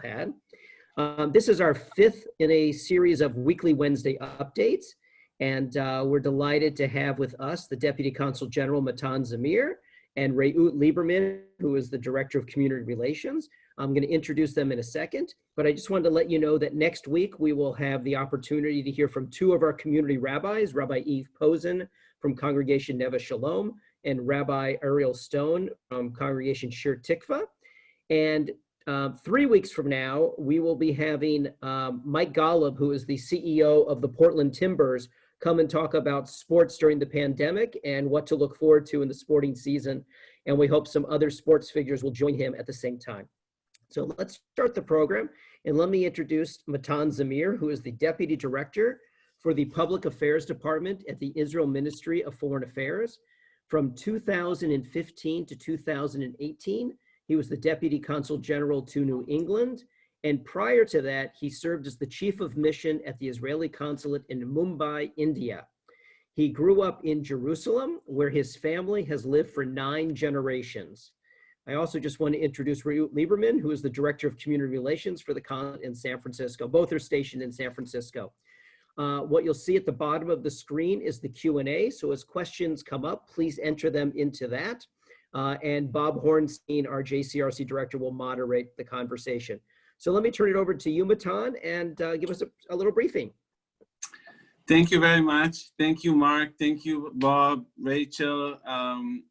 had. This is our fifth in a series of weekly Wednesday updates, and we're delighted to have with us the Deputy Consul General Matan Zamir and Reut Lieberman, who is the Director of Community Relations. I'm going to introduce them in a second, but I just wanted to let you know that next week we will have the opportunity to hear from two of our community rabbis, Rabbi Eve Posen from Congregation Neve Shalom and Rabbi Ariel Stone from Congregation Shir Tikva. And 3 weeks from now, we will be having Mike Golub, who is the CEO of the Portland Timbers, come and talk about sports during the pandemic and what to look forward to in the sporting season. And we hope some other sports figures will join him at the same time. So let's start the program. And let me introduce Matan Zamir, who is the Deputy Director for the Public Affairs Department at the Israel Ministry of Foreign Affairs. From 2015 to 2018, he was the Deputy Consul General to New England. And prior to that, he served as the Chief of Mission at the Israeli Consulate in Mumbai, India. He grew up in Jerusalem, where his family has lived for 9 generations. I also just want to introduce Reut Lieberman, who is the Director of Community Relations for the Consulate in San Francisco. Both are stationed in San Francisco. What you'll see at the bottom of the screen is the Q&A. So as questions come up, please enter them into that. And Bob Hornstein, our JCRC Director, will moderate the conversation. So let me turn it over to you, Matan, and give us a little briefing. Thank you very much. Thank you, Mark. Thank you, Bob, Rachel,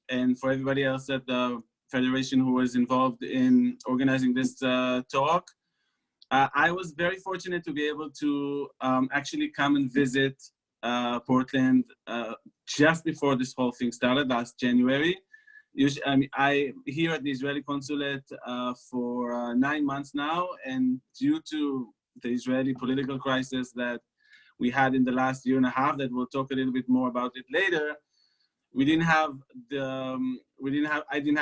and for everybody else at the Federation who was involved in organizing this talk. I was very fortunate to be able to actually come and visit Portland just before this whole thing started last January. I here at the Israeli Consulate for 9 months now, and due to the Israeli political crisis that we had in the last year and a half, that we'll talk a little bit more about it later, I didn't have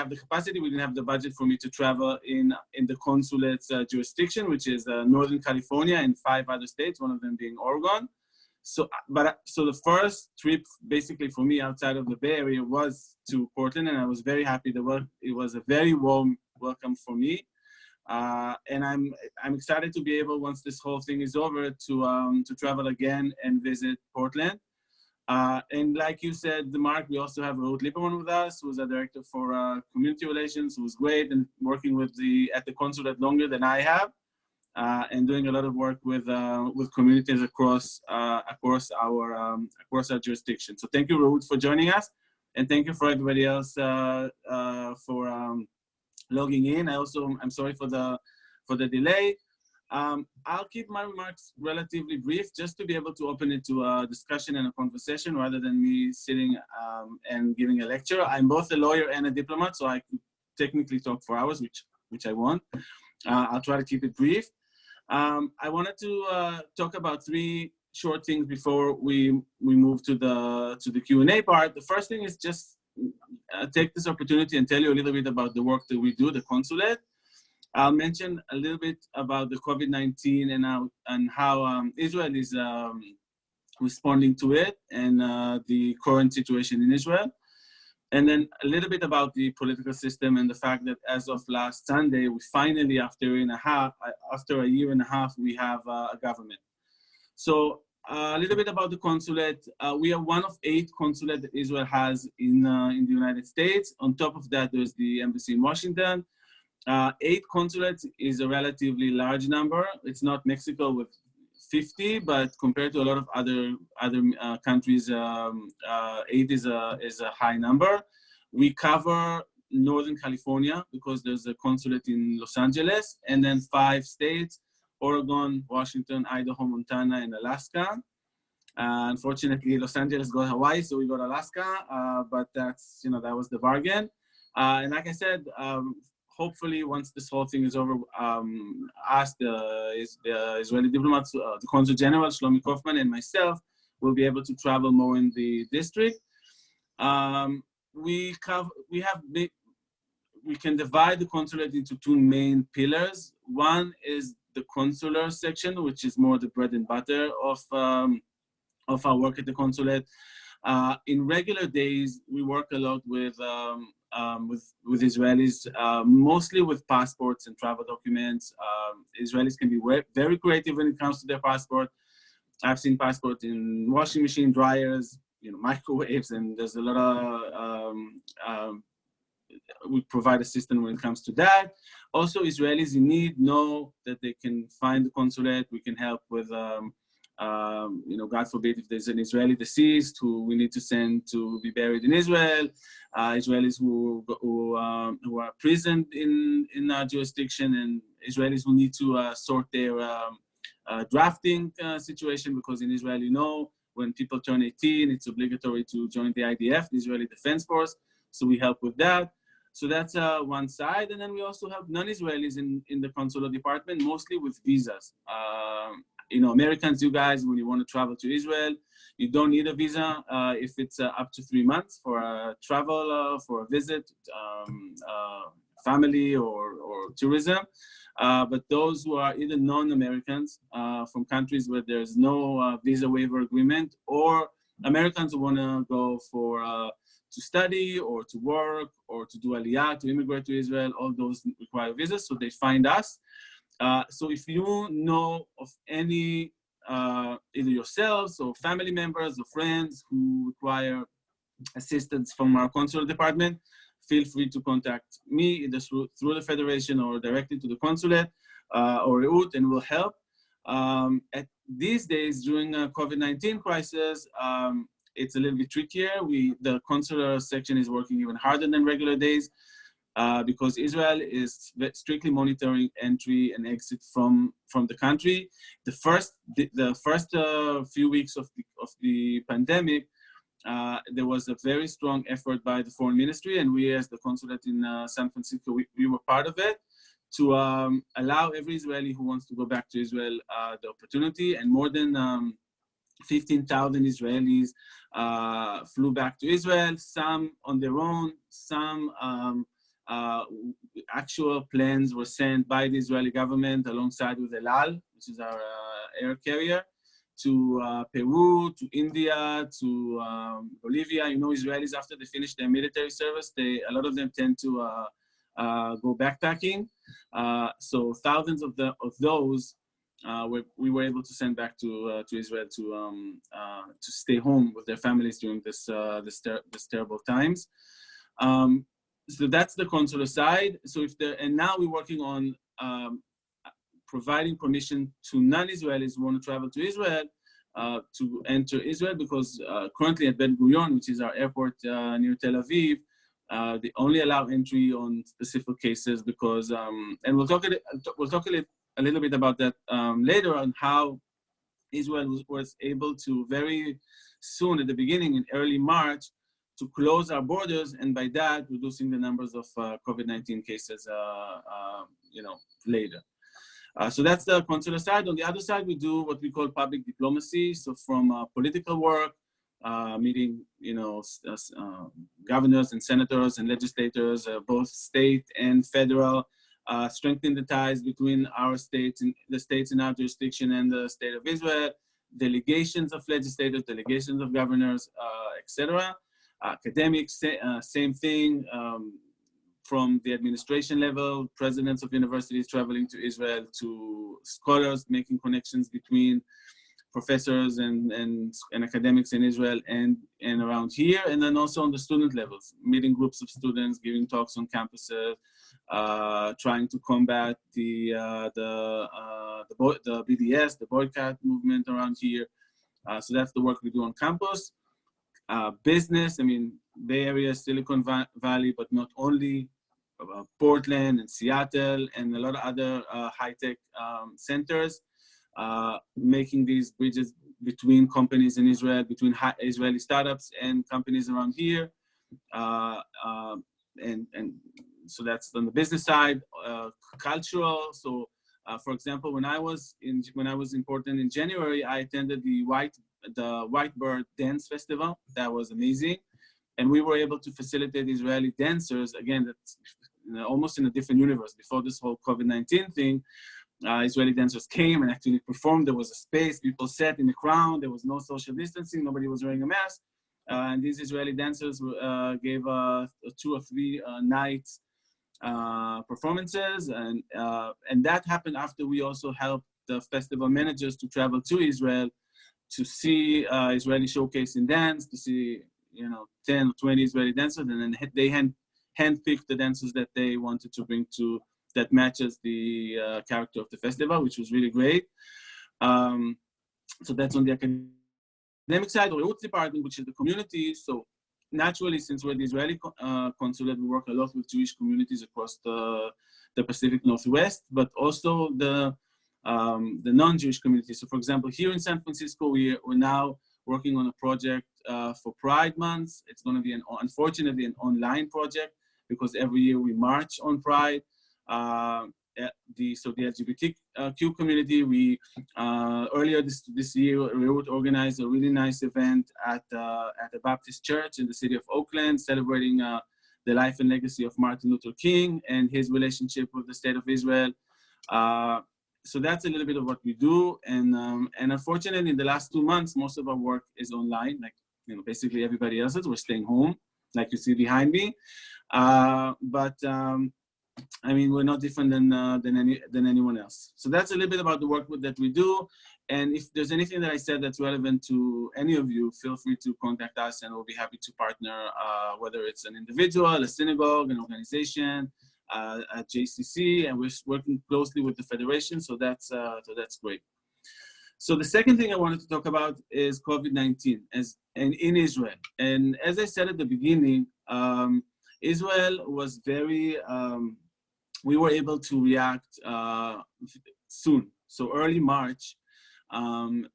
the capacity, we didn't have the budget for me to travel in the consulate's jurisdiction, which is Northern California and 5 other states, one of them being Oregon. So the first trip basically for me outside of the Bay Area was to Portland, and I was very happy. It was a very warm welcome for me. And I'm excited to be able, once this whole thing is over, to travel again and visit Portland. And like you said, Mark, we also have Reut Lieberman with us, who's a director for community relations, who's great and working at the consulate longer than I have, and doing a lot of work with communities across our jurisdiction. So thank you, Reut, for joining us, and thank you for everybody else for logging in. I'm sorry for the delay. I'll keep my remarks relatively brief, just to be able to open it to a discussion and a conversation rather than me sitting and giving a lecture. I'm both a lawyer and a diplomat, so I could technically talk for hours, which I won't. I'll try to keep it brief. I wanted to talk about 3 short things before we move to the Q&A part. The first thing is just take this opportunity and tell you a little bit about the work that we do, the consulate. I'll mention a little bit about the COVID-19 and how Israel is responding to it and the current situation in Israel. And then a little bit about the political system and the fact that as of last Sunday, we finally, after a year and a half, we have a government. So a little bit about the consulate. We are one of 8 consulates that Israel has in the United States. On top of that, there's the embassy in Washington. 8 consulates is a relatively large number. It's not Mexico with 50, but compared to a lot of other countries, 8 is a high number. We cover Northern California because there's a consulate in Los Angeles, and then 5 states: Oregon, Washington, Idaho, Montana, and Alaska. Unfortunately, Los Angeles got Hawaii, so we got Alaska, but that's, that was the bargain. And like I said, hopefully, once this whole thing is over, us, the Israeli diplomats, the Consul General, Shlomi Kaufman, and myself will be able to travel more in the district. We can divide the consulate into 2 main pillars. One is the consular section, which is more the bread and butter of our work at the consulate. In regular days, we work a lot with with Israelis, mostly with passports and travel documents. Israelis can be very creative when it comes to their passport. I've seen passports in washing machine, dryers, microwaves, and there's a lot of we provide assistance when it comes to that. Also, Israelis in need know that they can find the consulate. We can help with, God forbid, if there's an Israeli deceased who we need to send to be buried in Israel, Israelis who are prisoned in our jurisdiction, and Israelis who need to sort their drafting situation, because in Israel, when people turn 18, it's obligatory to join the IDF, the Israeli Defense Force. So we help with that. So that's one side. And then we also have non-Israelis in the consular department, mostly with visas. Americans, you guys, when you want to travel to Israel, you don't need a visa if it's up to 3 months for a travel, for a visit, family or tourism. But those who are either non-Americans from countries where there's no visa waiver agreement, or Americans who want to go to study or to work or to do aliyah, to immigrate to Israel, all those require visas, so they find us. So if you know of any, either yourselves or family members or friends who require assistance from our consular department, feel free to contact me either through the Federation or directly to the Consulate or Reut, and we'll help. At these days, during the COVID-19 crisis, it's a little bit trickier. The consular section is working even harder than regular days because Israel is strictly monitoring entry and exit from the country. The first few weeks of the pandemic, there was a very strong effort by the foreign ministry, and we as the consulate in San Francisco, we were part of it, to allow every Israeli who wants to go back to Israel the opportunity. And more than 15,000 Israelis flew back to Israel, some on their own, some actual plans were sent by the Israeli government alongside with El Al, which is our air carrier, to Peru, to India, to Bolivia. Israelis, after they finish their military service, a lot of them tend to go backpacking. So thousands of those we were able to send back to Israel to stay home with their families during this terrible times. So that's the consular side. So and now we're working on providing permission to non-Israelis who want to travel to Israel to enter Israel, because currently at Ben Gurion, which is our airport near Tel Aviv, they only allow entry on specific cases because, and we'll talk a little bit about that later, on how Israel was able to very soon at the beginning in early March to close our borders, and by that reducing the numbers of COVID-19 cases later. So that's the consular side. On the other side, we do what we call public diplomacy. So from political work, meeting governors and senators and legislators, both state and federal, strengthening the ties between our states and the states in our jurisdiction and the state of Israel, delegations of legislators, delegations of governors, etc. Academics, same thing. From the administration level, presidents of universities traveling to Israel, to scholars making connections between professors and academics in Israel and around here, and then also on the student levels, meeting groups of students, giving talks on campuses, trying to combat the BDS, the boycott movement around here. So that's the work we do on campus. Business, Bay Area, Silicon Valley, but not only, Portland and Seattle and a lot of other high-tech centers, making these bridges between companies in Israel, between Israeli startups and companies around here. And so that's on the business side. Cultural, so for example, when I was in Portland in January, I attended the White Bird Dance Festival. That was amazing. And we were able to facilitate Israeli dancers. Again, that's almost in a different universe. Before this whole COVID-19 thing, Israeli dancers came and actually performed. There was a space, people sat in the crowd. There was no social distancing. Nobody was wearing a mask. and these Israeli dancers gave 2 or 3 nights performances, and that happened after we also helped the festival managers to travel to Israel to see Israeli showcase in dance, to see 10 or 20 Israeli dancers, and then they handpicked the dancers that they wanted to bring to that matches the character of the festival, which was really great. So that's on the academic side. The Reuts department, which is the community. So naturally, since we're the Israeli consulate, we work a lot with Jewish communities across the Pacific Northwest, but also the non-Jewish community. So for example, here in San Francisco, we're now working on a project for Pride Month. It's going to be unfortunately an online project because every year we march on Pride. The LGBTQ community, we earlier this year, Reut organized a really nice event at the Baptist Church in the city of Oakland, celebrating the life and legacy of Martin Luther King and his relationship with the state of Israel. So that's a little bit of what we do, and unfortunately, in the last 2 months, most of our work is online. Like basically everybody else's, we're staying home, like you see behind me. I mean, we're not different than anyone else. So that's a little bit about the work that we do. And if there's anything that I said that's relevant to any of you, feel free to contact us, and we'll be happy to partner, whether it's an individual, a synagogue, an organization, at JCC, and we're working closely with the federation. So that's great. So the second thing I wanted to talk about is COVID-19 and in Israel. And as I said at the beginning, Israel was very, we were able to react soon. So early March,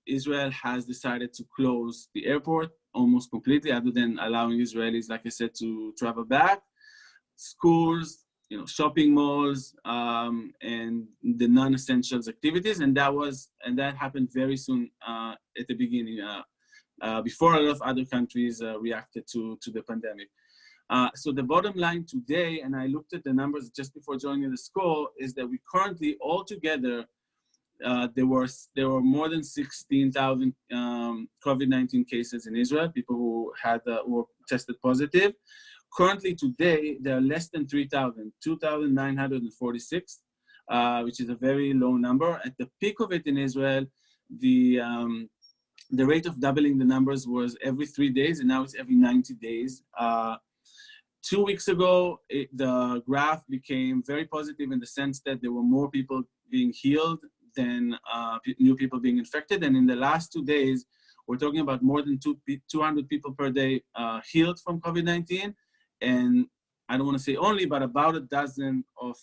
Israel has decided to close the airport almost completely, other than allowing Israelis, like I said, to travel back. Schools, shopping malls, and the non-essentials activities, and that happened very soon at the beginning, before a lot of other countries reacted to the pandemic. So the bottom line today, and I looked at the numbers just before joining this call, is that we currently altogether there were more than 16,000 COVID-19 cases in Israel, people who were tested positive. Currently today, there are less than 3,000, 2,946, which is a very low number. At the peak of it in Israel, the rate of doubling the numbers was every 3 days, and now it's every 90 days. 2 weeks ago, the graph became very positive in the sense that there were more people being healed than new people being infected. And in the last 2 days, we're talking about more than 200 people per day healed from COVID-19. And I don't want to say only, but about a dozen of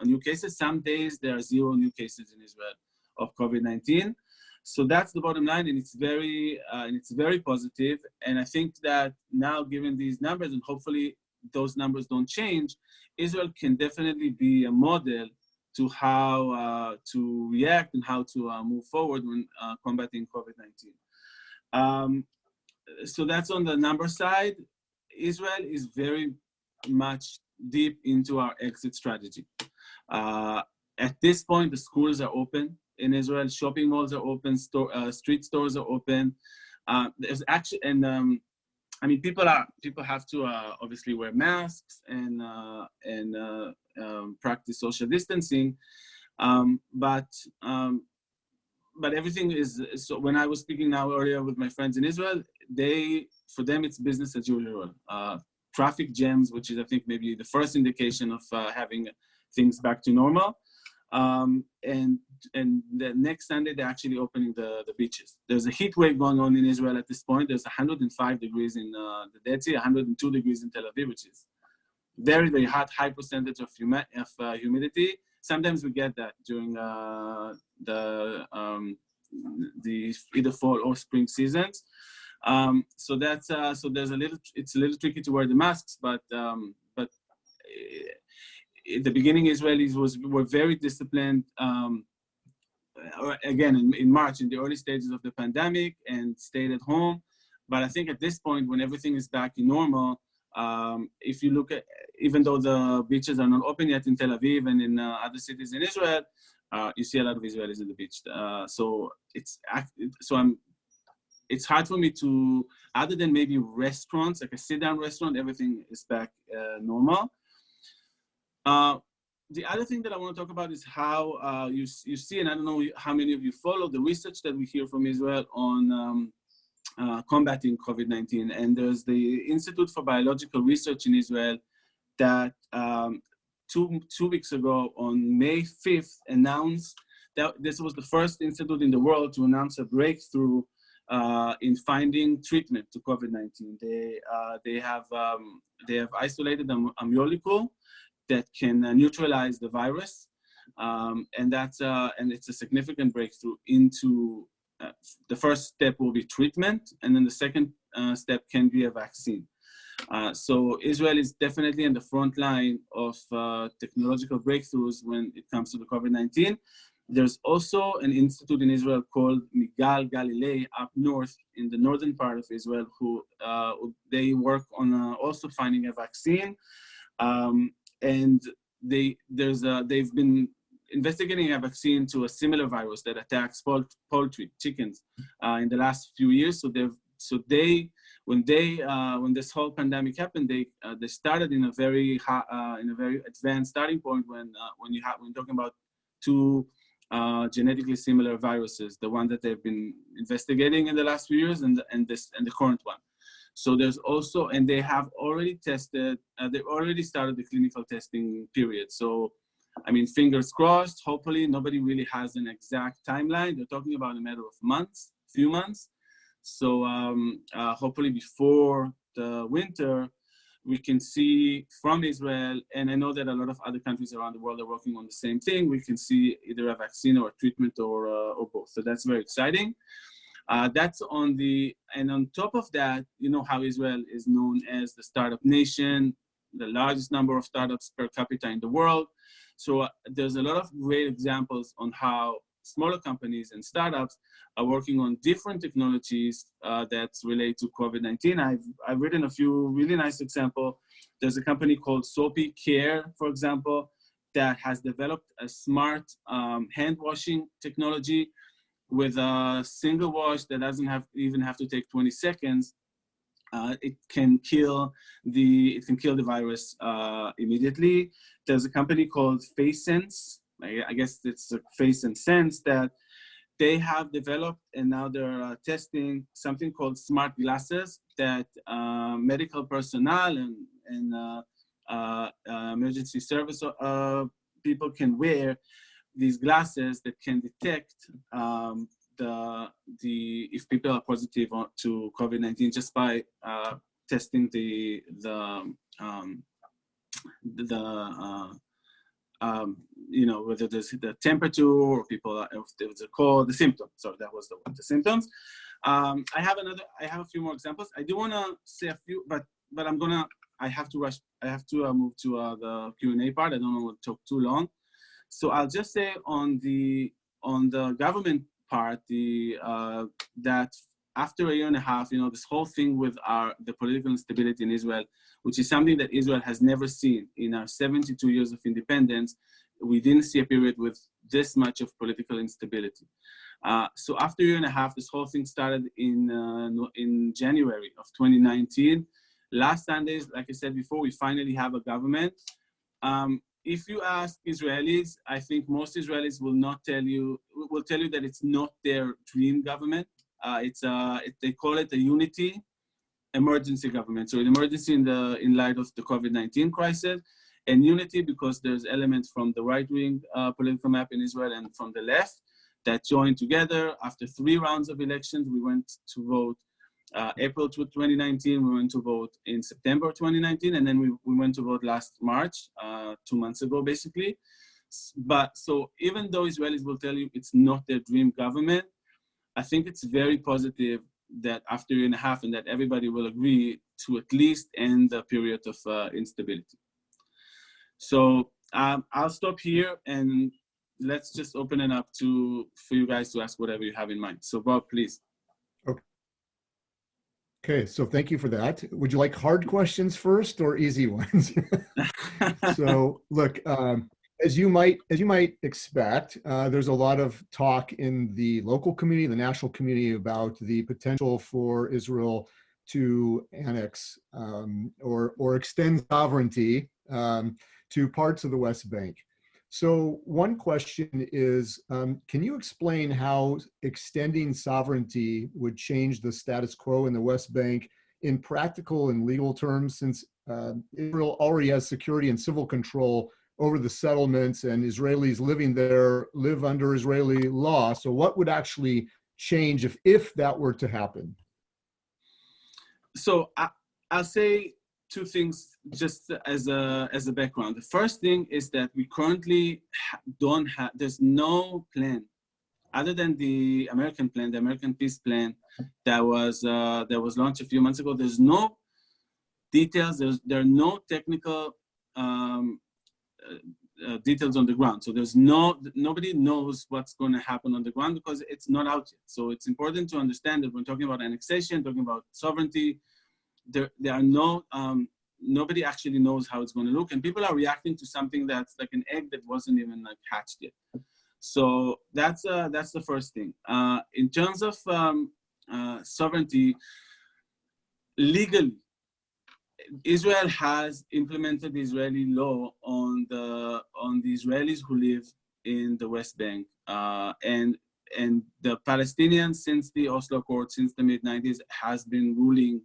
new cases. Some days there are 0 new cases in Israel of COVID-19. So that's the bottom line, and it's very positive. And I think that now, given these numbers, and hopefully those numbers don't change, Israel can definitely be a model to how to react and how to move forward when combating COVID-19. So that's on the number side. Israel is very much deep into our exit strategy. At this point, the schools are open in Israel, shopping malls are open, street stores are open. There's actually, and I mean, people have to obviously wear masks and practice social distancing, but everything is. So when I was speaking now earlier with my friends in Israel, for them it's business as usual. Traffic jams, which is I think maybe the first indication of having things back to normal. And the next Sunday, they're actually opening the beaches. There's a heat wave going on in Israel at this point. There's 105 degrees in the Dead Sea, 102 degrees in Tel Aviv, which is very, very hot, high percentage of humidity. Sometimes we get that during the either fall or spring seasons. So that's so it's a little tricky to wear the masks, but at the beginning, Israelis were very disciplined. Again, in March, in the early stages of the pandemic, and stayed at home. But I think at this point, when everything is back to normal, if you look at, even though the beaches are not open yet in Tel Aviv and in other cities in Israel, you see a lot of Israelis in the beach. So it's hard for me to, other than maybe restaurants, like a sit-down restaurant, everything is back normal. The other thing that I want to talk about is how you see, and I don't know how many of you follow the research that we hear from Israel on combating COVID-19. And there's the Institute for Biological Research in Israel that two weeks ago on May 5th announced that this was the first institute in the world to announce a breakthrough in finding treatment to COVID-19. They have isolated a molecule that can neutralize the virus, and it's a significant breakthrough into the first step will be treatment, and then the second step can be a vaccine. So Israel is definitely in the front line of technological breakthroughs when it comes to the COVID-19. There's also an institute in Israel called Migal Galilee up north in the northern part of Israel who they work on also finding a vaccine. And they've been investigating a vaccine to a similar virus that attacks poultry, chickens, in the last few years. When this whole pandemic happened, they started in a very advanced starting point when talking about two genetically similar viruses, the one that they've been investigating in the last few years and the current one. So there's also, and they have already tested, they've already started the clinical testing period. So, I mean, fingers crossed, hopefully nobody really has an exact timeline. They're talking about a matter of months, few months. So hopefully before the winter, we can see from Israel, and I know that a lot of other countries around the world are working on the same thing. We can see either a vaccine or a treatment or both. So that's very exciting. That's and on top of that, you know how Israel is known as the startup nation, the largest number of startups per capita in the world. So there's a lot of great examples on how smaller companies and startups are working on different technologies that relate to COVID-19. I've written a few really nice examples. There's a company called Soapy Care, for example, that has developed a smart hand washing technology with a single wash that doesn't even have to take 20 seconds. It can kill the virus immediately. There's a company called FaceSense. I guess it's a Face and Sense that they have developed, and now they're testing something called smart glasses that medical personnel and emergency service people can wear. These glasses that can detect if people are positive to COVID-19 just by testing whether there's the temperature or if there's a cold, the symptoms. So that was the symptoms. I have a few more examples. I do want to say a few, but I have to rush. I have to move to the Q&A part. I don't want to talk too long. So I'll just say on the government part, that after a year and a half, this whole thing with the political instability in Israel, which is something that Israel has never seen in our 72 years of independence. We didn't see a period with this much of political instability. So after a year and a half, this whole thing started in January of 2019. Last Sunday, like I said before, we finally have a government. If you ask Israelis, I think most Israelis will tell you that it's not their dream government. They call it a unity emergency government. So an emergency in light of the COVID-19 crisis, and unity because there's elements from the right-wing political map in Israel and from the left that joined together. After 3 rounds of elections, we went to vote April 2019, we went to vote in September 2019, and then we went to vote last March, 2 months ago, basically. But so even though Israelis will tell you it's not their dream government, I think it's very positive that after a year and a half, and that everybody will agree to at least end the period of instability. So I'll stop here and let's just open it up for you guys to ask whatever you have in mind. So Bob, please. Okay, so thank you for that. Would you like hard questions first or easy ones? So look, as you might expect, there's a lot of talk in the local community, the national community, about the potential for Israel to annex or extend sovereignty to parts of the West Bank. So one question is, can you explain how extending sovereignty would change the status quo in the West Bank in practical and legal terms, since Israel already has security and civil control over the settlements, and Israelis living there live under Israeli law? So what would actually change if that were to happen? So I'll say two things just as a background. The first thing is that we currently there's no plan other than the American plan, the American peace plan that was launched a few months ago. There's no details. There are no technical details on the ground. So nobody knows what's going to happen on the ground because it's not out yet. So it's important to understand that when talking about annexation, talking about sovereignty, there are no, nobody actually knows how it's going to look, and people are reacting to something that's like an egg that wasn't even like hatched yet. So that's the first thing. In terms of sovereignty, legally, Israel has implemented the Israeli law on the Israelis who live in the West Bank, and the Palestinians since the Oslo Accord, since the mid-90s, has been ruling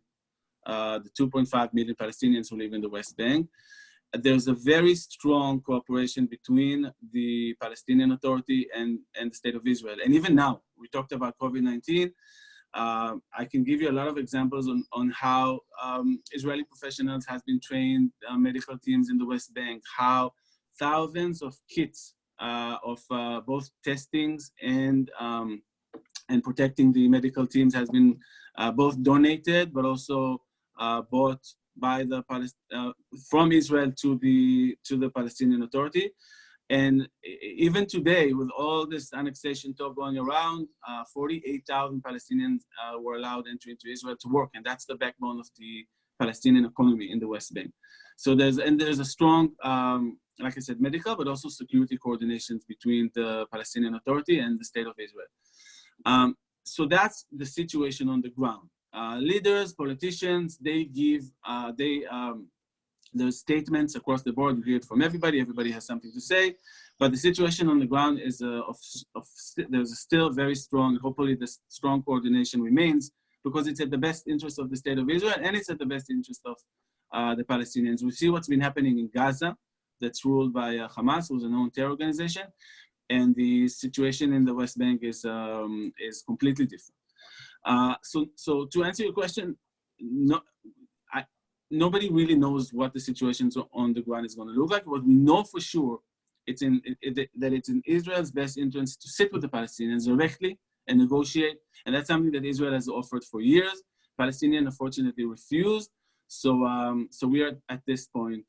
the 2.5 million Palestinians who live in the West Bank. There's a very strong cooperation between the Palestinian Authority and the State of Israel. And even now, we talked about COVID-19. I can give you a lot of examples on how Israeli professionals has been trained, medical teams in the West Bank, how thousands of kits of both testings and protecting the medical teams has been both donated, but also bought by the from Israel to the Palestinian Authority. And even today, with all this annexation talk going around, 48,000 Palestinians were allowed entry into Israel to work, and that's the backbone of the Palestinian economy in the West Bank. So there's a strong, like I said, medical, but also security coordinations between the Palestinian Authority and the State of Israel. So that's the situation on the ground. Leaders, politicians, they give there's statements across the board. You hear it from everybody. Everybody has something to say, but the situation on the ground is there's still very strong. Hopefully, the strong coordination remains because it's at the best interest of the State of Israel and it's at the best interest of the Palestinians. We see what's been happening in Gaza, that's ruled by Hamas, who's a known terror organization, and the situation in the West Bank is completely different. So to answer your question, nobody really knows what the situation on the ground is going to look like. What we know for sure, that it's in Israel's best interest to sit with the Palestinians directly and negotiate. And that's something that Israel has offered for years. Palestinians unfortunately refused. So we are at this point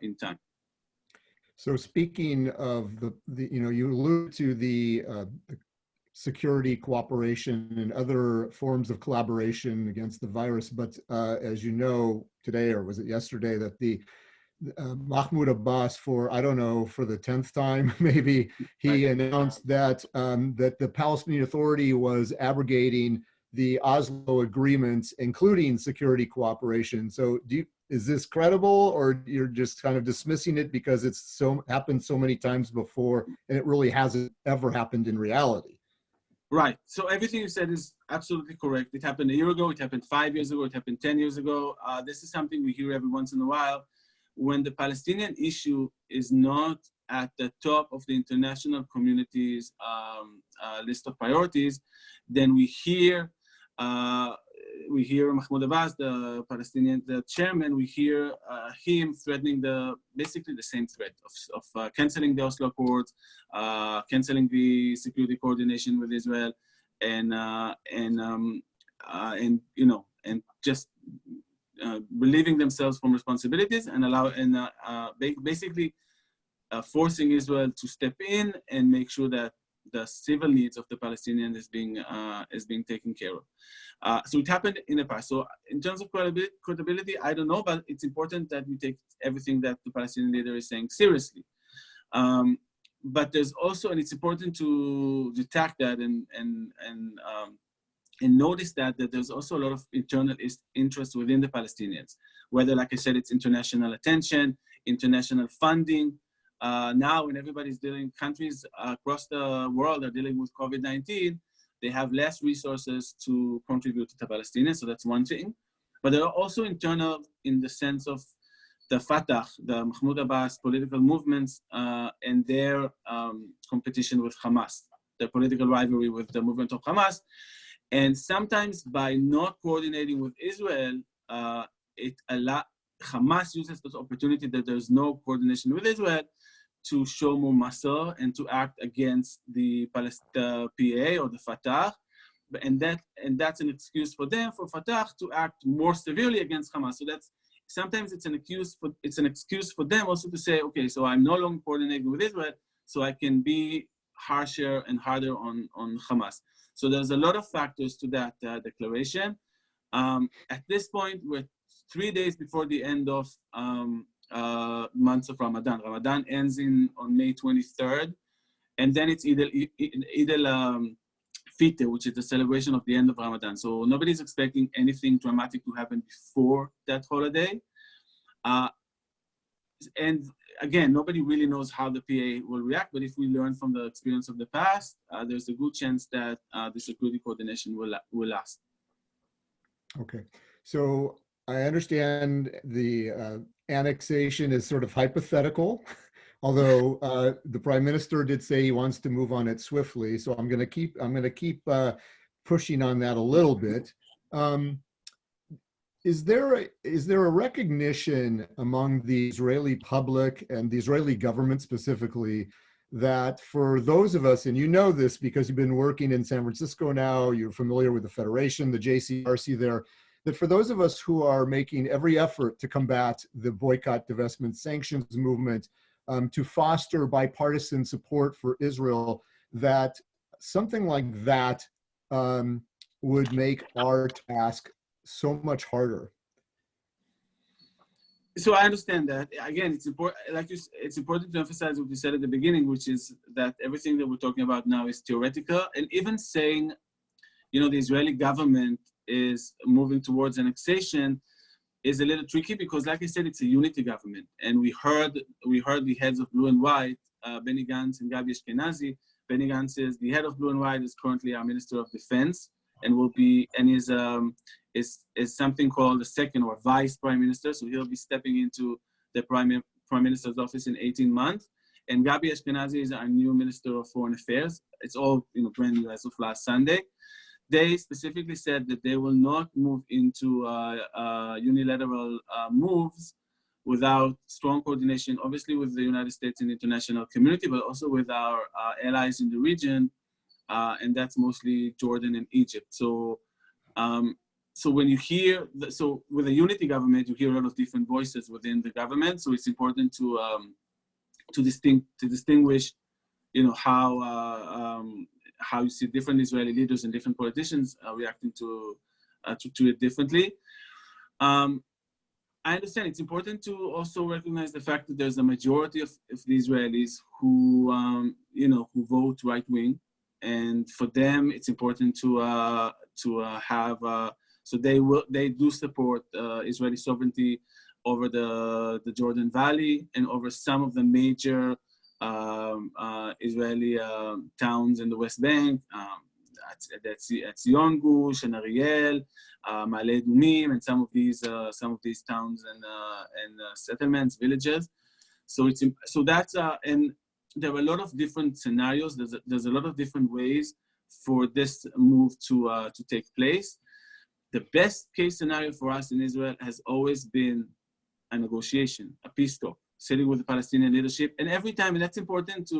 in time. So speaking of you allude to the security cooperation and other forms of collaboration against the virus. But as you know, today, or was it yesterday, that the Mahmoud Abbas, for the 10th time, maybe, he announced that that the Palestinian Authority was abrogating the Oslo agreements, including security cooperation. So is this credible, or you're just kind of dismissing it because it's happened so many times before and it really hasn't ever happened in reality? Right. So everything you said is absolutely correct. It happened a year ago. It happened 5 years ago. It happened 10 years ago. This is something we hear every once in a while. When the Palestinian issue is not at the top of the international community's list of priorities, then we hear Mahmoud Abbas, the chairman, we hear him threatening basically the same threat of canceling the Oslo Accords, canceling the security coordination with Israel, and just relieving themselves from responsibilities and basically forcing Israel to step in and make sure that the civil needs of the Palestinians is being taken care of. So it happened in the past. So in terms of credibility, I don't know, but it's important that we take everything that the Palestinian leader is saying seriously. But there's also, and it's important to detect that and notice that there's also a lot of internal interest within the Palestinians, whether, like I said, it's international attention, international funding. Now, when everybody's countries across the world are dealing with COVID-19, they have less resources to contribute to the Palestinians, so that's one thing. But there are also internal in the sense of the Fatah, the Mahmoud Abbas political movements, and their competition with Hamas, the political rivalry with the movement of Hamas. And sometimes by not coordinating with Israel, Hamas uses this opportunity that there's no coordination with Israel to show more muscle and to act against the PA or the Fatah. And that's an excuse for them, for Fatah, to act more severely against Hamas. So that's sometimes it's an excuse for them also to say, okay, so I'm no longer coordinating with Israel, so I can be harsher and harder on Hamas. So there's a lot of factors to that declaration. At this point, we're 3 days before the end of months of Ramadan. Ramadan ends on May 23rd, and then it's Eid al-Fitr, which is the celebration of the end of Ramadan. So nobody's expecting anything dramatic to happen before that holiday. And again, nobody really knows how the PA will react, but if we learn from the experience of the past, there's a good chance that the security coordination will last. Okay, so I understand the annexation is sort of hypothetical, although the Prime Minister did say he wants to move on it swiftly. So I'm going to keep pushing on that a little bit. Is there a recognition among the Israeli public and the Israeli government specifically that for those of us, and you know this because you've been working in San Francisco now, you're familiar with the Federation, the JCRC there, that for those of us who are making every effort to combat the boycott, divestment, sanctions movement, to foster bipartisan support for Israel, that something like that would make our task so much harder? So I understand that. Again, it's important, it's important to emphasize what you said at the beginning, which is that everything that we're talking about now is theoretical. And even saying, the Israeli government is moving towards annexation is a little tricky because, like I said, it's a unity government. And we heard the heads of Blue and White, Benny Gantz and Gabi Ashkenazi. Benny Gantz is the head of Blue and White, is currently our Minister of Defense, and is something called the second or vice prime minister. So he'll be stepping into the prime minister's office in 18 months. And Gabi Ashkenazi is our new Minister of Foreign Affairs. It's all brand new as of last Sunday. They specifically said that they will not move into unilateral moves without strong coordination, obviously with the United States and the international community, but also with our allies in the region, and that's mostly Jordan and Egypt. So, so when you hear, with a unity government, you hear a lot of different voices within the government. So it's important to distinguish, how you see different Israeli leaders and different politicians reacting to it differently. I understand it's important to also recognize the fact that there's a majority of the Israelis who, who vote right wing, and for them it's important to have. So they do support Israeli sovereignty over the Jordan Valley and over some of the major Israeli towns in the West Bank, at Zion Gush and Ariel, Ma'ale Adumim, and some of these towns and settlements, villages. So that's and there are a lot of different scenarios. There's a lot of different ways for this move to take place. The best case scenario for us in Israel has always been a negotiation, a peace talk, sitting with the Palestinian leadership. And every time, and that's important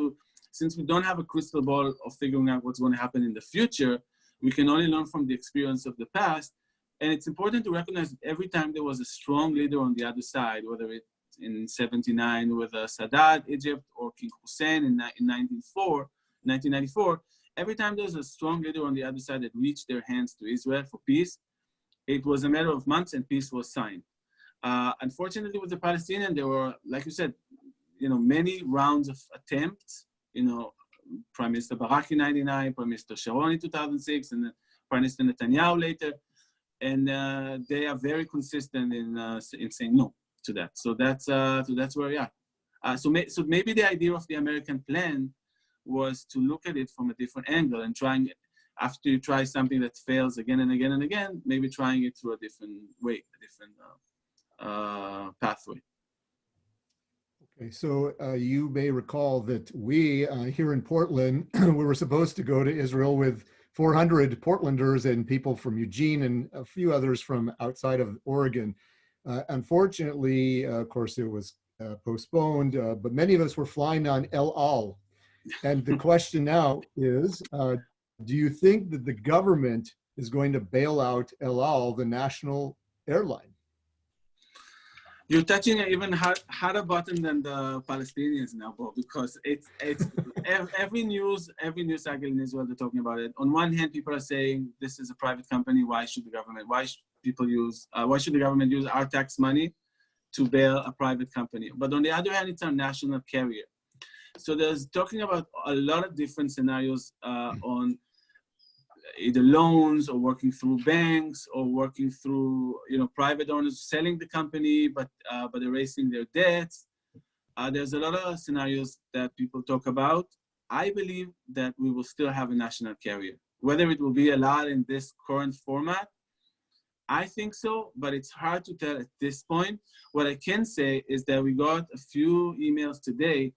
since we don't have a crystal ball of figuring out what's going to happen in the future, we can only learn from the experience of the past. And it's important to recognize that every time there was a strong leader on the other side, whether it's in 79 with Sadat, Egypt, or King Hussein in 1994, every time there's a strong leader on the other side that reached their hands to Israel for peace, it was a matter of months and peace was signed. Unfortunately, with the Palestinians, there were, like you said, many rounds of attempts, Prime Minister Barak in 99, Prime Minister Sharon in 2006, and then Prime Minister Netanyahu later. And they are very consistent in saying no to that. So that's where we are. So maybe the idea of the American plan was to look at it from a different angle and trying, after you try something that fails again and again and again, maybe trying it through a different way, a different pathway. Okay, so you may recall that we here in Portland, we were supposed to go to Israel with 400 Portlanders and people from Eugene and a few others from outside of Oregon. Unfortunately, of course, it was postponed, but many of us were flying on El Al. And the question now is, do you think that the government is going to bail out El Al, the national airline? You're touching an even harder button than the Palestinians now, Bob, because it's every news cycle in Israel, they're talking about it. On one hand, people are saying this is a private company. Why should the government use our tax money to bail a private company? But on the other hand, it's our national carrier. So there's talking about a lot of different scenarios on either loans or working through banks or working through private owners selling the company but erasing their debts. There's a lot of scenarios that people talk about. I believe that we will still have a national carrier. Whether it will be allowed in this current format, I think so, but it's hard to tell at this point. What I can say is that we got a few emails today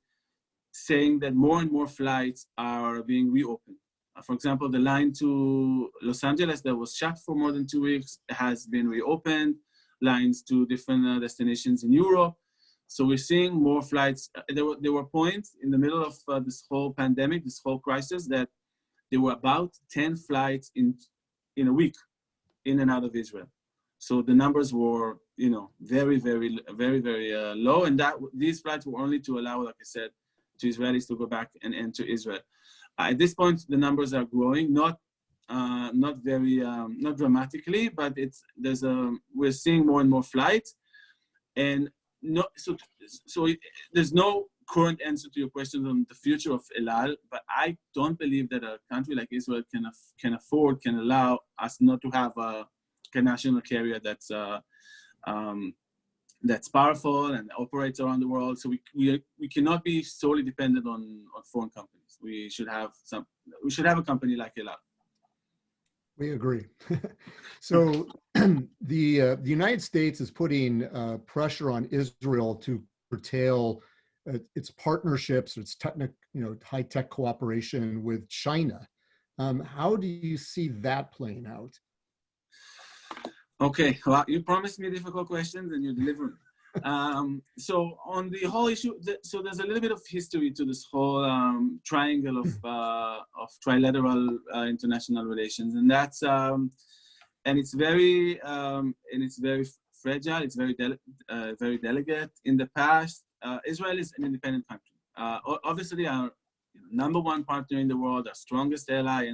saying that more and more flights are being reopened. For example, the line to Los Angeles that was shut for more than 2 weeks has been reopened, lines to different destinations in Europe. So we're seeing more flights. There were points in the middle of this whole pandemic, this whole crisis, that there were about 10 flights in a week in and out of Israel. So the numbers were, very, very, very, very low. And these flights were only to allow, like I said, to Israelis to go back and enter Israel. At this point, the numbers are growing, not dramatically, but we're seeing more and more flights, and there's no current answer to your question on the future of El Al, but I don't believe that a country like Israel can allow us not to have a national carrier that's powerful and operates around the world. So we cannot be solely dependent on foreign companies. We should have a company like El Al. We agree. So the United States is putting pressure on Israel to curtail its partnerships, its high-tech cooperation with China. How do you see that playing out? Okay, well, you promised me difficult questions and you delivered. So on the whole issue, so there's a little bit of history to this whole triangle of trilateral international relations, and that's and it's very fragile. It's very delicate. In the past, Israel is an independent country. Obviously, our number one partner in the world, our strongest ally,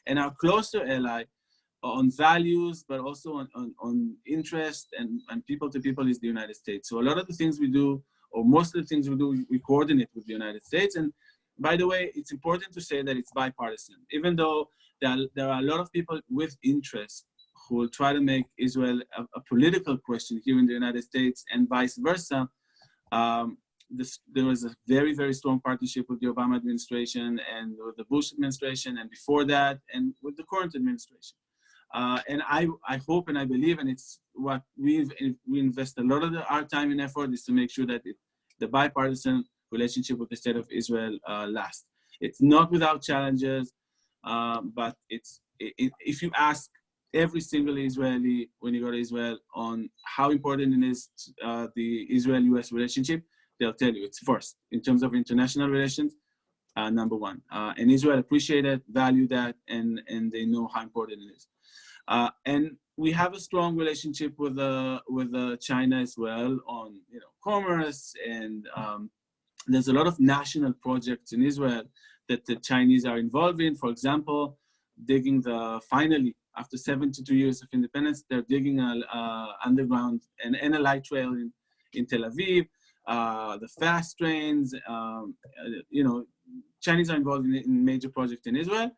and our closer ally on values, but also on interest and people to people is the United States. So a lot of the things we do, or most of the things we do, we coordinate with the United States. And by the way, it's important to say that it's bipartisan, even though there are a lot of people with interest who will try to make Israel a political question here in the United States and vice versa. There was a very, very strong partnership with the Obama administration and with the Bush administration, and before that, and with the current administration. And I hope and I believe, and it's what we invest a lot of our time and effort, is to make sure that the bipartisan relationship with the state of Israel lasts. It's not without challenges, but if you ask every single Israeli when you go to Israel on how important it is the Israel-US relationship, they'll tell you it's first in terms of international relations, number one. And Israel appreciate it, value that, and they know how important it is. And we have a strong relationship with China as well on commerce, and there's a lot of national projects in Israel that the Chinese are involved in. For example, finally after 72 years of independence, they're digging underground and a light rail in Tel Aviv. the fast trains. You know, Chinese are involved in major projects in Israel,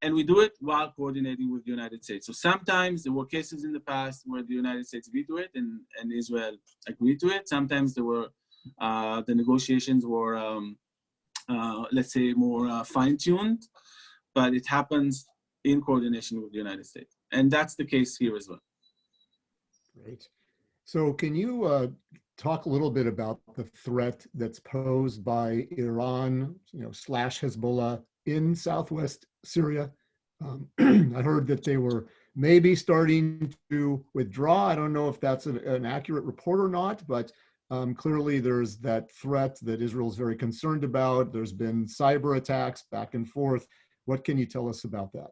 and we do it while coordinating with the United States. So sometimes there were cases in the past where the United States vetoed it and Israel agreed to it. Sometimes there were the negotiations were, let's say, more fine-tuned, but it happens in coordination with the United States. And that's the case here as well. Great. So can you talk a little bit about the threat that's posed by Iran, slash Hezbollah in Southwest Syria? I heard that they were maybe starting to withdraw. I don't know if that's an accurate report or not, but clearly there's that threat that Israel's very concerned about. There's been cyber attacks back and forth. What can you tell us about that?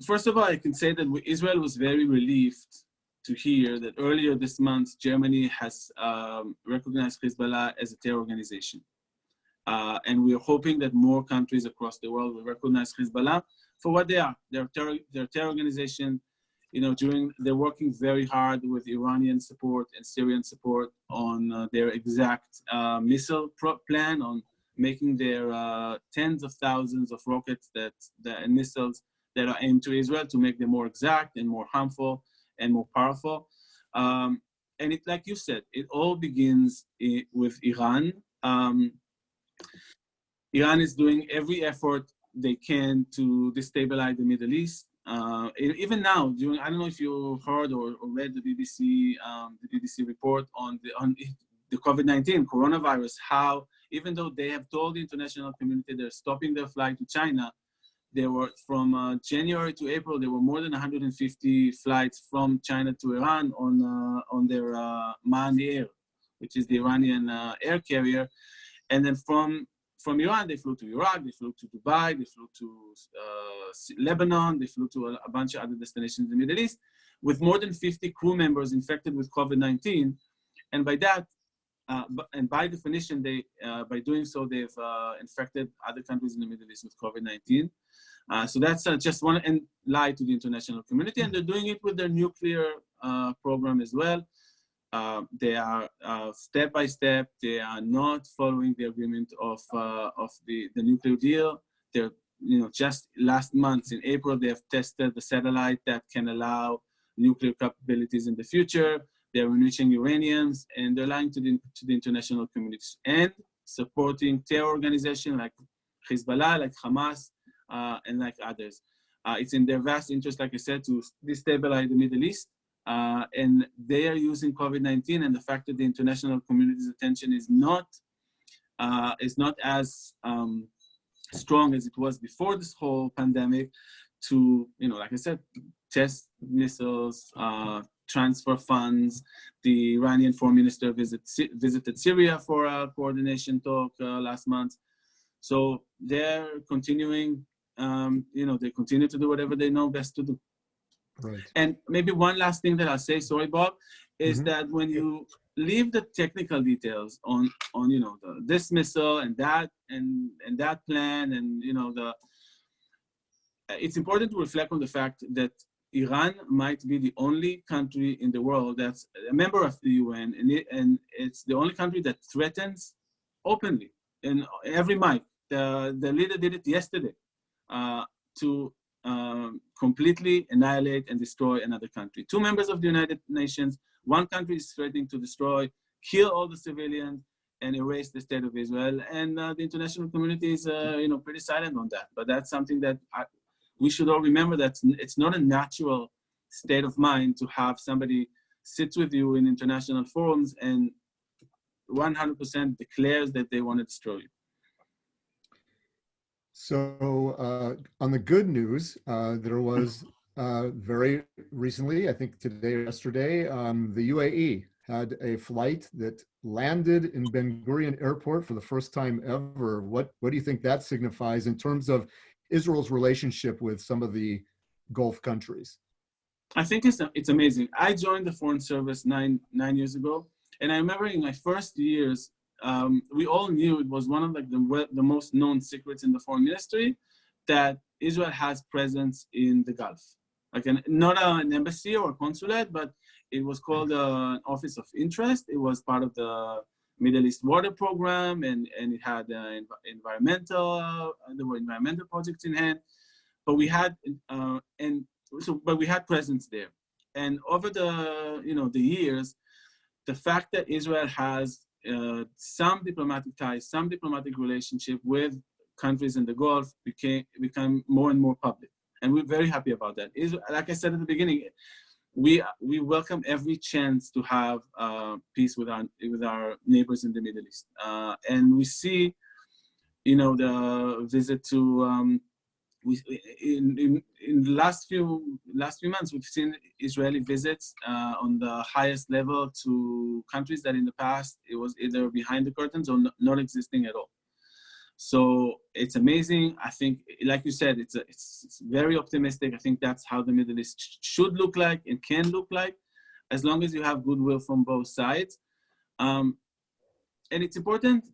First of all, I can say that Israel was very relieved to hear that earlier this month, Germany has recognized Hezbollah as a terror organization. And we are hoping that more countries across the world will recognize Hezbollah for what they are. They're a terror organization. They're working very hard with Iranian support and Syrian support on their exact missile plan, on making their tens of thousands of rockets and missiles that are aimed to Israel to make them more exact and more harmful and more powerful. And it, like you said, it all begins with Iran. Iran is doing every effort they can to destabilize the Middle East. Even now, I don't know if you heard or read the BBC report on the COVID-19 coronavirus, how even though they have told the international community they're stopping their flight to China, there were from January to April, there were more than 150 flights from China to Iran on their Ma'an Air, which is the Iranian air carrier. And then from Iran, they flew to Iraq, they flew to Dubai, they flew to Lebanon, they flew to a bunch of other destinations in the Middle East, with more than 50 crew members infected with COVID-19. And by that, and by definition, by doing so, they've infected other countries in the Middle East with COVID-19. So that's just one and lie to the international community. And they're doing it with their nuclear program as well. They are step by step. They are not following the agreement of the nuclear deal. They're, just last month in April, they have tested the satellite that can allow nuclear capabilities in the future. They're enriching uraniums, and they're lying to the international communities and supporting terror organizations like Hezbollah, like Hamas, and like others. It's in their vast interest, like I said, to destabilize the Middle East. And they are using COVID-19 and the fact that the international community's attention is not as strong as it was before this whole pandemic to, like I said, test missiles, transfer funds. The Iranian foreign minister visited Syria for a coordination talk last month. So they're continuing, they continue to do whatever they know best to do. Right. And maybe one last thing that I'll say, sorry, Bob, is that when you leave the technical details on this missile and that plan and it's important to reflect on the fact that Iran might be the only country in the world that's a member of the UN, and it's the only country that threatens openly in every mic. The leader did it yesterday to completely annihilate and destroy another country. 2 members of the United Nations, one country is threatening to destroy, kill all the civilians, and erase the state of Israel. And the international community is, pretty silent on that. But that's something that we should all remember, that it's not a natural state of mind to have somebody sit with you in international forums and 100% declares that they want to destroy you. So on the good news, there was very recently, I think today or yesterday, the UAE had a flight that landed in Ben Gurion Airport for the first time ever. What do you think that signifies in terms of Israel's relationship with some of the Gulf countries? I think it's amazing. I joined the Foreign Service nine years ago, and I remember in my first years, we all knew it was one of the most known secrets in the foreign ministry that Israel has presence in the Gulf. Not an embassy or a consulate, but it was called an office of interest. It was part of the Middle East water program, and it had environmental, there were environmental projects in hand, but we had but we had presence there. And over the years, the fact that Israel has some diplomatic ties, some diplomatic relationship with countries in the Gulf become more and more public, and we're very happy about that. Like I said at the beginning, we welcome every chance to have peace with our neighbors in the Middle East, and we see, the visit to in the last few months, we've seen Israeli visits on the highest level to countries that in the past it was either behind the curtains or not existing at all. So it's amazing. I think, like you said, it's very optimistic. I think that's how the Middle East should look like and can look like, as long as you have goodwill from both sides. And it's important,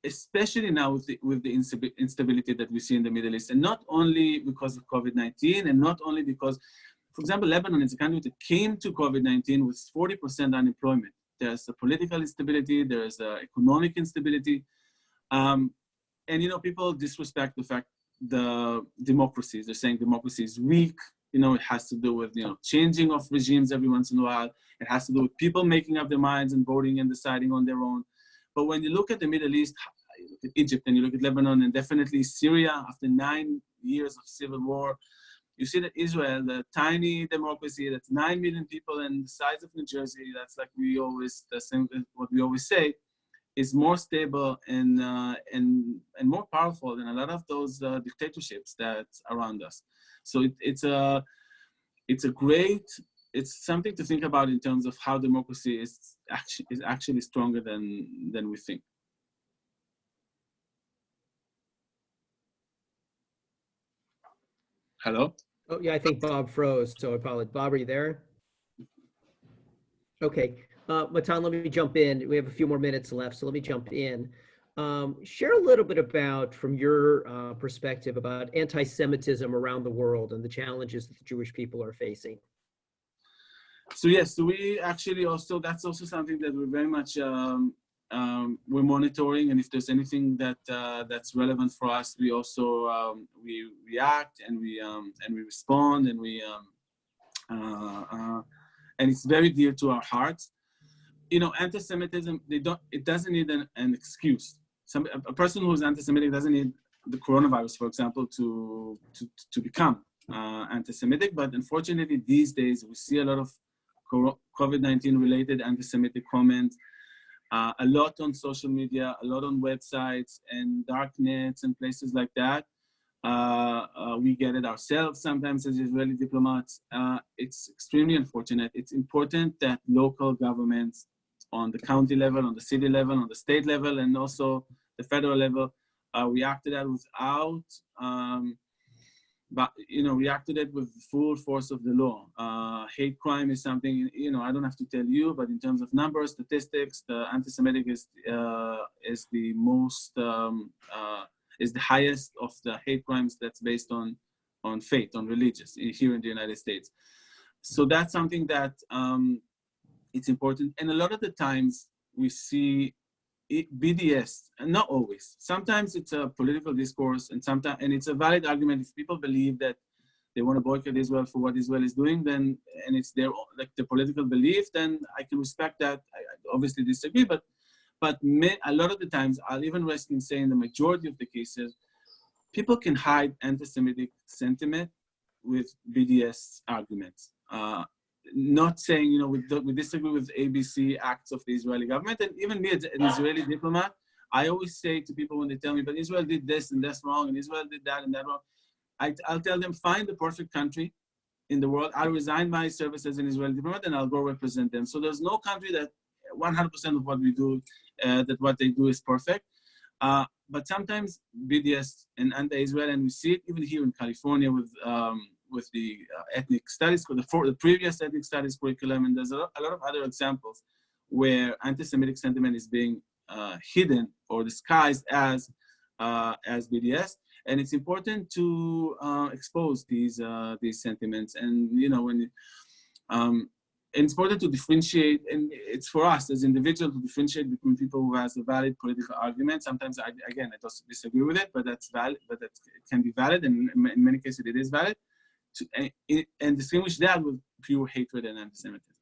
especially now with the instability that we see in the Middle East, and not only because of COVID-19, and not only because, for example, Lebanon is a country that came to COVID-19 with 40% unemployment. There's a political instability, there's economic instability, and people disrespect the fact the democracies. They're saying democracy is weak. It has to do with changing of regimes every once in a while. It has to do with people making up their minds and voting and deciding on their own. But when you look at the Middle East, you look at Egypt and you look at Lebanon and definitely Syria, after 9 years of civil war, you see that Israel, the tiny democracy that's 9 million people and the size of New Jersey, that's like what we always say, is more stable and more powerful than a lot of those dictatorships that's around us. So it's something to think about in terms of how democracy is actually stronger than we think. Hello? Oh, yeah, I think Bob froze, so I apologize. Bob, are you there? Okay, Matan, let me jump in. We have a few more minutes left, so let me jump in. Share a little bit about, from your perspective, about anti-Semitism around the world and the challenges that the Jewish people are facing. So yes, so we actually that's also something that we're very much we're monitoring, and if there's anything that's relevant for us, we also we react and we respond, and and it's very dear to our hearts. Anti-Semitism, it doesn't need an excuse. A person who's anti-Semitic doesn't need the coronavirus, for example, to become anti-Semitic. But unfortunately, these days we see a lot of COVID-19 related anti-Semitic comments, a lot on social media, a lot on websites and dark nets and places like that. We get it ourselves sometimes as Israeli diplomats. It's extremely unfortunate. It's important that local governments on the county level, on the city level, on the state level, and also the federal level react to that without react to that with full force of the law. Hate crime is something, I don't have to tell you, but in terms of numbers, statistics, the anti-Semitic is the most, is the highest of the hate crimes that's based on faith, on religious, here in the United States. So that's something that it's important. And a lot of the times we see BDS, and not always. Sometimes it's a political discourse, and it's a valid argument. If people believe that they want to boycott Israel for what Israel is doing, then, and it's their political belief, then I can respect that. I obviously disagree, but a lot of the times, I'll even risk in saying the majority of the cases, people can hide anti-Semitic sentiment with BDS arguments. Not saying, we disagree with ABC acts of the Israeli government. And even me, as an Israeli diplomat, I always say to people when they tell me, but Israel did this and that's wrong, and Israel did that and that wrong, I'll tell them, find the perfect country in the world. I'll resign my service as an Israeli diplomat and I'll go represent them. So there's no country that 100% of what we do, that what they do is perfect. But sometimes BDS and anti-Israel, and we see it even here in California with the ethnic studies, the previous ethnic studies curriculum, and there's a lot of other examples where anti-Semitic sentiment is being hidden or disguised as BDS, and it's important to expose these sentiments. And when it's important to differentiate, and it's for us as individuals to differentiate between people who has a valid political argument. Sometimes, I disagree with it, but that's valid, but it can be valid, and in many cases it is valid, and distinguish that with pure hatred and anti-Semitism.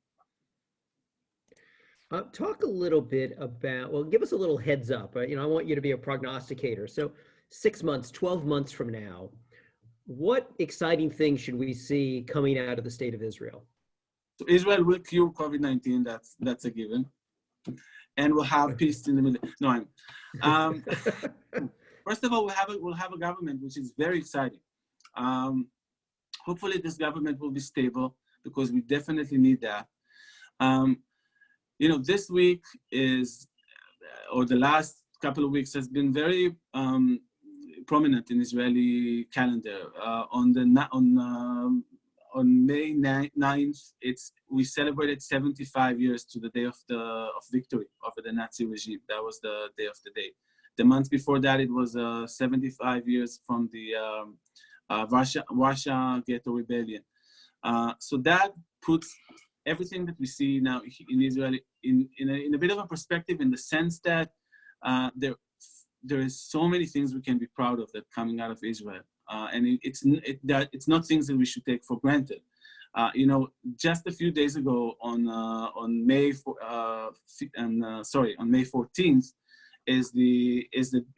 Talk a little bit about, well, give us a little heads up. I want you to be a prognosticator. So 6 months, 12 months from now, what exciting things should we see coming out of the state of Israel? So Israel will cure COVID-19. That's a given, and we'll have peace in the middle. No, first of all, we'll have a government, which is very exciting. Hopefully, this government will be stable because we definitely need that. This week or the last couple of weeks has been very prominent in Israeli calendar. On May 9th, we celebrated 75 years to the day of victory over the Nazi regime. That was the day of the day. The month before that, it was 75 years from the Russia Ghetto Rebellion. So that puts everything that we see now in Israel in a bit of a perspective, in the sense that there is so many things we can be proud of that coming out of Israel. And it's not things that we should take for granted. Just a few days ago on May 14th is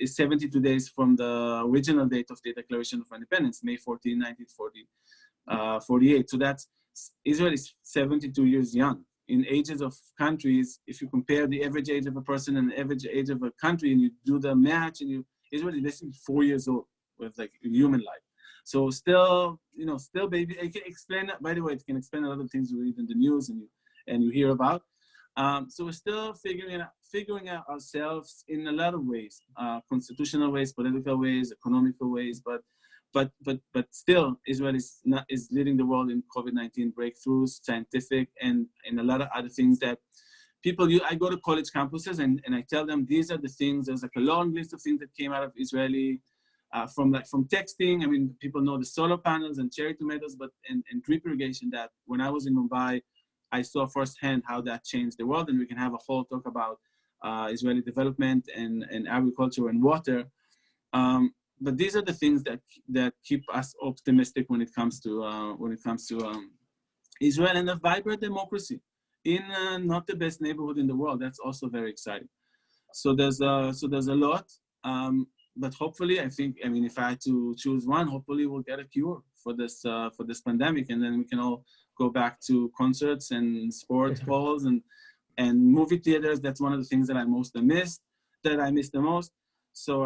72 days from the original date of the Declaration of Independence, May 14, 1948. So that's Israel is 72 years young. In ages of countries, if you compare the average age of a person and the average age of a country, and you do the match, and Israel is less than 4 years old with like human life. So still baby. It can explain. By the way, it can explain a lot of things you read in the news and you hear about. So we're still figuring out ourselves in a lot of ways, constitutional ways, political ways, economical ways, but still, Israel is leading the world in COVID-19 breakthroughs, scientific, and a lot of other things that I go to college campuses and I tell them these are the things. There's like a long list of things that came out of Israeli, from texting. I mean, people know the solar panels and cherry tomatoes, and drip irrigation. That when I was in Mumbai, I saw firsthand how that changed the world, and we can have a whole talk about Israeli development and agriculture and water. But these are the things that keep us optimistic when it comes to Israel, and a vibrant democracy in not the best neighborhood in the world. That's also very exciting. So there's a lot, but hopefully, if I had to choose one, hopefully we'll get a cure for this pandemic, and then we can all go back to concerts and sport halls and movie theaters. That's one of the things that I miss the most. So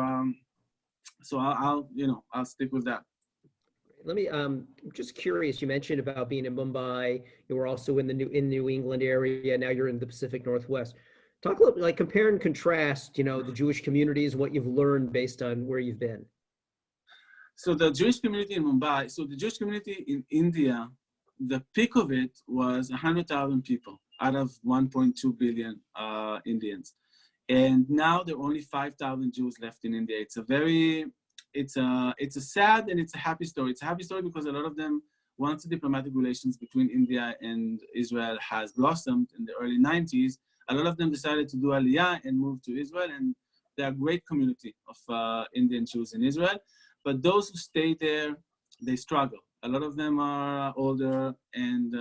I'll stick with that. Let me, I'm just curious, you mentioned about being in Mumbai, you were also in New England area, now you're in the Pacific Northwest. Talk a little, like compare and contrast, the Jewish communities, what you've learned based on where you've been. So the Jewish community in Mumbai, so the Jewish community in India, the peak of it was 100,000 people out of 1.2 billion Indians. And now there are only 5,000 Jews left in India. It's a sad and it's a happy story. It's a happy story because a lot of them, once the diplomatic relations between India and Israel has blossomed in the early 90s, a lot of them decided to do Aliyah and move to Israel. And they're a great community of Indian Jews in Israel. But those who stay there, they struggle. A lot of them are older, and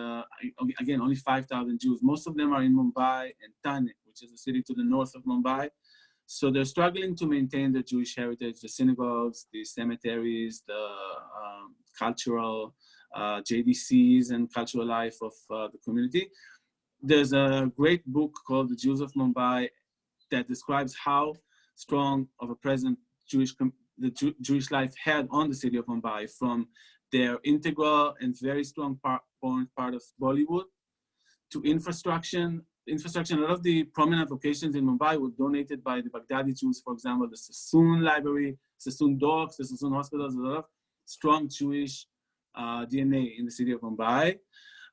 again, only 5,000 Jews. Most of them are in Mumbai and Thane, which is a city to the north of Mumbai. So they're struggling to maintain the Jewish heritage, the synagogues, the cemeteries, the cultural JDCs and cultural life of the community. There's a great book called The Jews of Mumbai that describes how strong of a presence the Jewish life had on the city of Mumbai, from their integral and very strong part of Bollywood to infrastructure. A lot of the prominent locations in Mumbai were donated by the Baghdadi Jews, for example, the Sassoon Library, Sassoon Dogs, the Sassoon Hospitals, a lot of strong Jewish DNA in the city of Mumbai.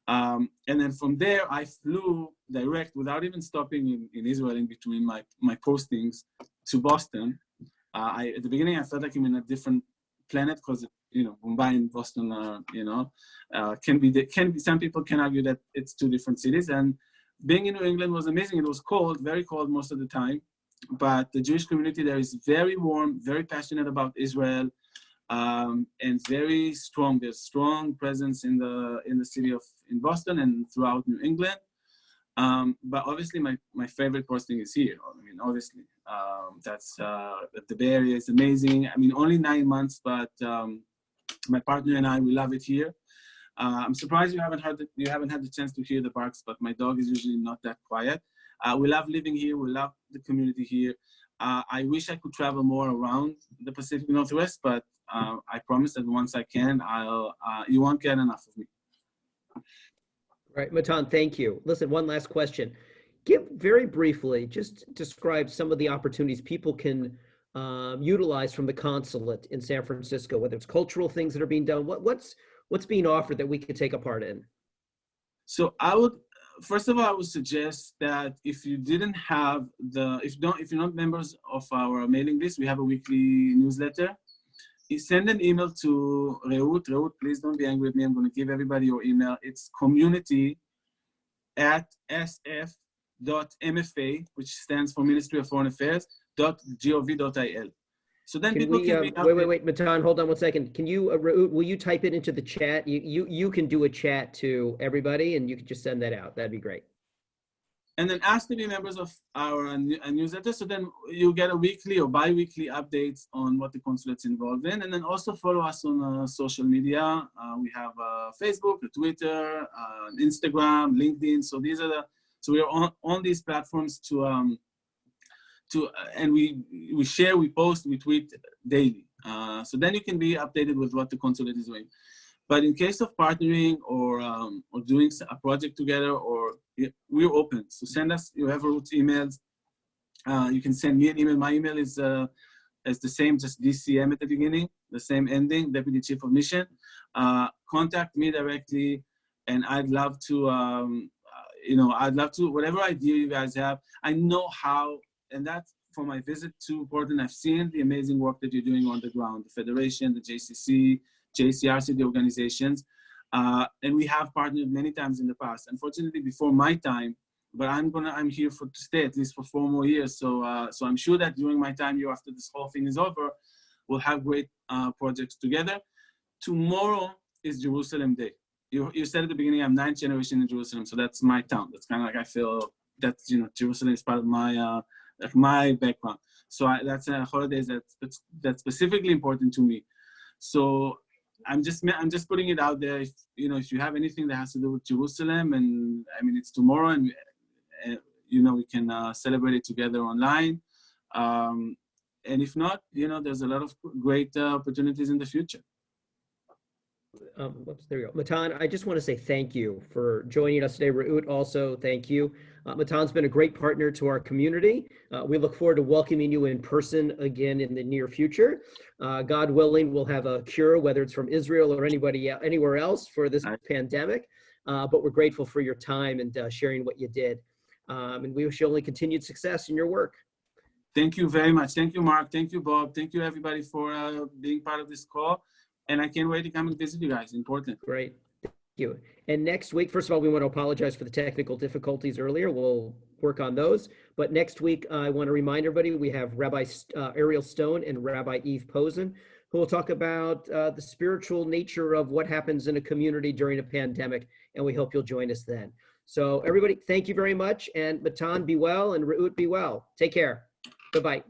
And then from there, I flew direct, without even stopping in Israel in between my postings, to Boston. At the beginning, I felt like I'm in a different planet because Mumbai and Boston are, can be, some people can argue that it's two different cities. And being in New England was amazing. It was cold, very cold most of the time, but the Jewish community there is very warm, very passionate about Israel, and very strong. There's strong presence in the city in Boston and throughout New England. But obviously my favorite posting is here. I mean, obviously, that's the Bay Area is amazing. I mean, only 9 months, but my partner and I, we love it here. I'm surprised you haven't had the chance to hear the barks, but my dog is usually not that quiet. We love living here. We love the community here. I wish I could travel more around the Pacific Northwest, but I promise that once I can, you won't get enough of me. Right, Matan, thank you. Listen, one last question. Very briefly, just describe some of the opportunities people can utilize from the consulate in San Francisco, whether it's cultural things that are being done. What's being offered that we could take a part in? So first of all, I would suggest that if you didn't have if you're not members of our mailing list, we have a weekly newsletter. You send an email to Reut. Reut, please don't be angry with me. I'm going to give everybody your email. It's community@sf.mfa, which stands for Ministry of Foreign Affairs, .gov.il. So then people can be wait, Matan, hold on one second. Can you, Reut, will you type it into the chat? You can do a chat to everybody, and you can just send that out. That'd be great. And then ask to be members of our newsletter. So then you get a weekly or bi-weekly updates on what the consulate's involved in. And then also follow us on social media. We have Facebook, Twitter, Instagram, LinkedIn. So so we are on these platforms and we share, we post, we tweet daily. So then you can be updated with what the consulate is doing. But in case of partnering or doing a project together, we're open. So send us your Reut emails. You can send me an email. My email is the same, just DCM at the beginning, the same ending, Deputy Chief of Mission. Contact me directly, and I'd love to, whatever idea you guys have. I know how, and that's for my visit to Portland. I've seen the amazing work that you're doing on the ground, the Federation, the JCC, JCRC, the organizations, and we have partnered many times in the past. Unfortunately, before my time, but I'm here to stay at least for 4 more years. So I'm sure that during my time here, after this whole thing is over, we'll have great projects together. Tomorrow is Jerusalem Day. You said at the beginning, I'm 9th generation in Jerusalem, so that's my town. That's kind of like, I feel that Jerusalem is part of my my background. So that's a holiday that's specifically important to me. So I'm just putting it out there. If you have anything that has to do with Jerusalem, and I mean it's tomorrow, and we can celebrate it together online. And if not, there's a lot of great opportunities in the future. There you go. Matan, I just want to say thank you for joining us today. Reut, also, thank you. Matan's been a great partner to our community. We look forward to welcoming you in person again in the near future. God willing, we'll have a cure, whether it's from Israel or anywhere else for this pandemic. But we're grateful for your time and sharing what you did. And we wish you only continued success in your work. Thank you very much. Thank you, Mark. Thank you, Bob. Thank you, everybody, for being part of this call. And I can't wait to come and visit you guys in Portland. Great. Thank you. And next week, first of all, we want to apologize for the technical difficulties earlier. We'll work on those. But next week, I want to remind everybody, we have Rabbi Ariel Stone and Rabbi Eve Posen, who will talk about the spiritual nature of what happens in a community during a pandemic. And we hope you'll join us then. So everybody, thank you very much. And Matan, be well, and Reut, be well. Take care. Bye-bye.